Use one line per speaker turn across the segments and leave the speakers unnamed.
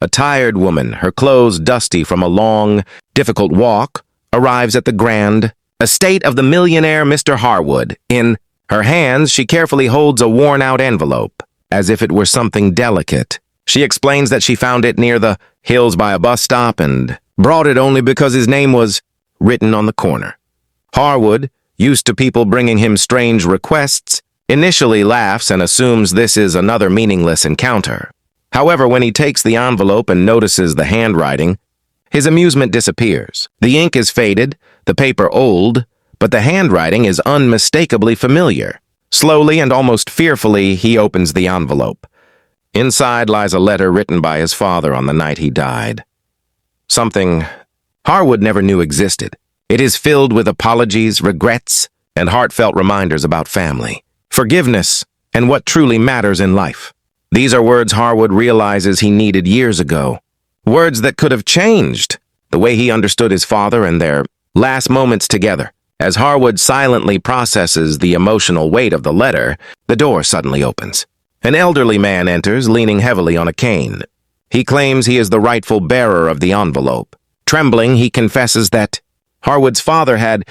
A tired woman, her clothes dusty from a long, difficult walk, arrives at the grand estate of the millionaire Mr. Harwood. In her hands, she carefully holds a worn-out envelope, as if it were something delicate. She explains that she found it near the hills by a bus stop and brought it only because his name was written on the corner. Harwood, used to people bringing him strange requests, initially laughs and assumes this is another meaningless encounter. However, when he takes the envelope and notices the handwriting, his amusement disappears. The ink is faded, the paper old, but the handwriting is unmistakably familiar. Slowly and almost fearfully, he opens the envelope. Inside lies a letter written by his father on the night he died. Something Harwood never knew existed. It is filled with apologies, regrets, and heartfelt reminders about family, forgiveness, and what truly matters in life. These are words Harwood realizes he needed years ago. Words that could have changed the way he understood his father and their last moments together. As Harwood silently processes the emotional weight of the letter, the door suddenly opens. An elderly man enters, leaning heavily on a cane. He claims he is the rightful bearer of the envelope. Trembling, he confesses that Harwood's father had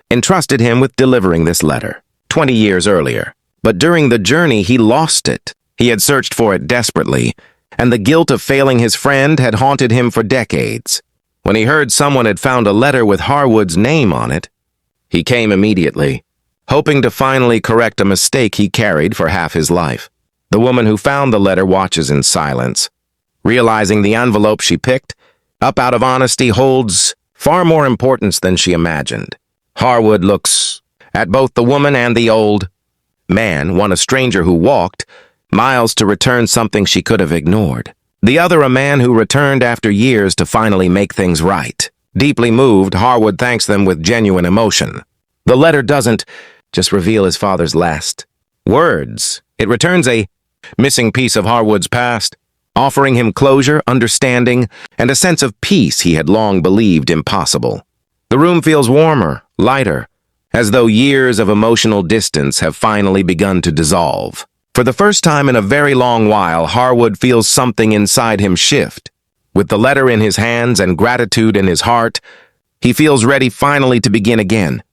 entrusted him with delivering this letter 20 years earlier. But during the journey, he lost it. He had searched for it desperately, and the guilt of failing his friend had haunted him for decades. When he heard someone had found a letter with Harwood's name on it, he came immediately, hoping to finally correct a mistake he carried for half his life. The woman who found the letter watches in silence, realizing the envelope she picked up out of honesty holds far more importance than she imagined. Harwood looks at both the woman and the old man, one a stranger who walked miles to return something she could have ignored. The other a man who returned after years to finally make things right. Deeply moved, Harwood thanks them with genuine emotion. The letter doesn't just reveal his father's last words. It returns a missing piece of Harwood's past, offering him closure, understanding, and a sense of peace he had long believed impossible. The room feels warmer, lighter, as though years of emotional distance have finally begun to dissolve. For the first time in a very long while, Harwood feels something inside him shift. With the letter in his hands and gratitude in his heart, he feels ready finally to begin again.